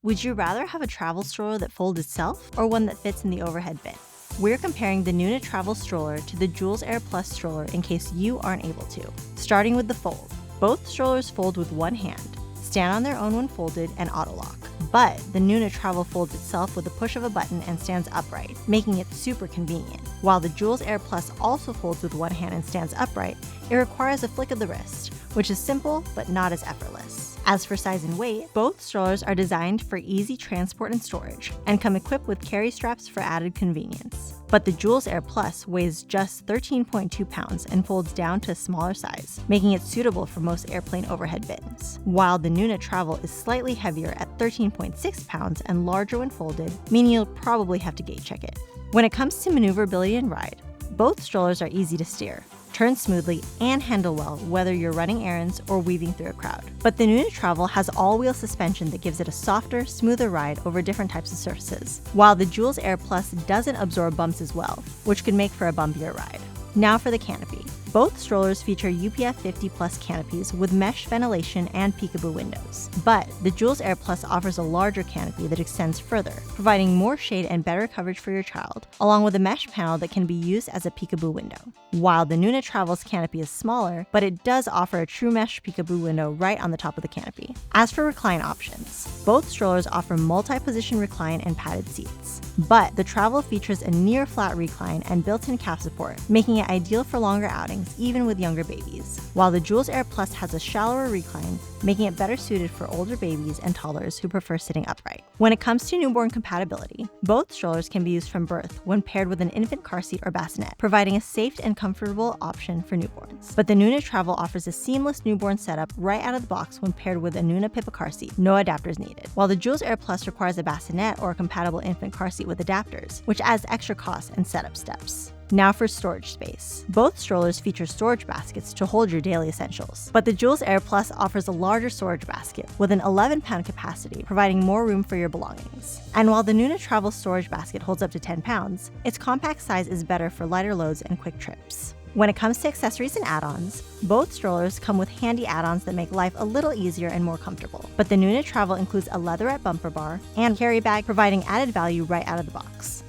Would you rather have a travel stroller that folds itself or one that fits in the overhead bin? We're comparing the Nuna Travel Stroller to the Joolz Aer Plus stroller in case you aren't able to. Starting with the fold. Both strollers fold with one hand, stand on their own when folded, and auto-lock. But the Nuna Travel folds itself with the push of a button and stands upright, making it super convenient. While the Joolz Aer Plus also folds with one hand and stands upright, it requires a flick of the wrist, which is simple but not as effortless. As for size and weight, both strollers are designed for easy transport and storage, and come equipped with carry straps for added convenience. But the Joolz Aer Plus weighs just 13.2 pounds and folds down to a smaller size, making it suitable for most airplane overhead bins. While the Nuna Travel is slightly heavier at 13.6 pounds and larger when folded, meaning you'll probably have to gate check it. When it comes to maneuverability and ride, both strollers are easy to steer, turn smoothly, and handle well whether you're running errands or weaving through a crowd. But the Nuna Travel has all-wheel suspension that gives it a softer, smoother ride over different types of surfaces, while the Joolz Aer Plus doesn't absorb bumps as well, which could make for a bumpier ride. Now for the canopy. Both strollers feature UPF 50+ canopies with mesh ventilation and peekaboo windows. But the Joolz Aer Plus offers a larger canopy that extends further, providing more shade and better coverage for your child, along with a mesh panel that can be used as a peekaboo window. While the Nuna Travel's canopy is smaller, but it does offer a true mesh peekaboo window right on the top of the canopy. As for recline options, both strollers offer multi-position recline and padded seats. But the Travel features a near-flat recline and built-in calf support, making it ideal for longer outings, even with younger babies. While the Joolz Aer Plus has a shallower recline, making it better suited for older babies and toddlers who prefer sitting upright. When it comes to newborn compatibility, both strollers can be used from birth when paired with an infant car seat or bassinet, providing a safe and comfortable option for newborns. But the Nuna Travel offers a seamless newborn setup right out of the box when paired with a Nuna Pippa car seat, no adapters needed. While the Joolz Aer Plus requires a bassinet or a compatible infant car seat with adapters, which adds extra costs and setup steps. Now for storage space. Both strollers feature storage baskets to hold your daily essentials, but the Joolz Aer Plus offers a larger storage basket with an 11-pound capacity, providing more room for your belongings. And while the Nuna Travel storage basket holds up to 10 pounds, its compact size is better for lighter loads and quick trips. When it comes to accessories and add-ons, both strollers come with handy add-ons that make life a little easier and more comfortable. But the Nuna Travel includes a leatherette bumper bar and carry bag, providing added value right out of the box.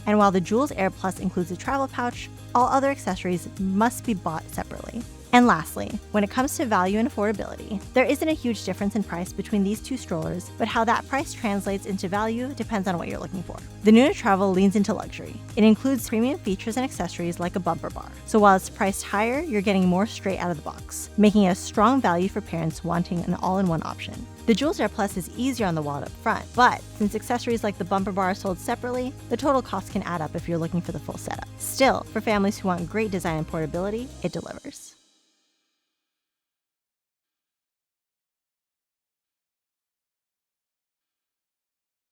And while the Joolz Aer Plus includes a travel pouch, all other accessories must be bought separately. And lastly, when it comes to value and affordability, there isn't a huge difference in price between these two strollers, but how that price translates into value depends on what you're looking for. The Nuna Travel leans into luxury. It includes premium features and accessories like a bumper bar. So while it's priced higher, you're getting more straight out of the box, making it a strong value for parents wanting an all-in-one option. The Joolz Aer Plus is easier on the wallet up front, but since accessories like the bumper bar are sold separately, the total cost can add up if you're looking for the full setup. Still, for families who want great design and portability, it delivers.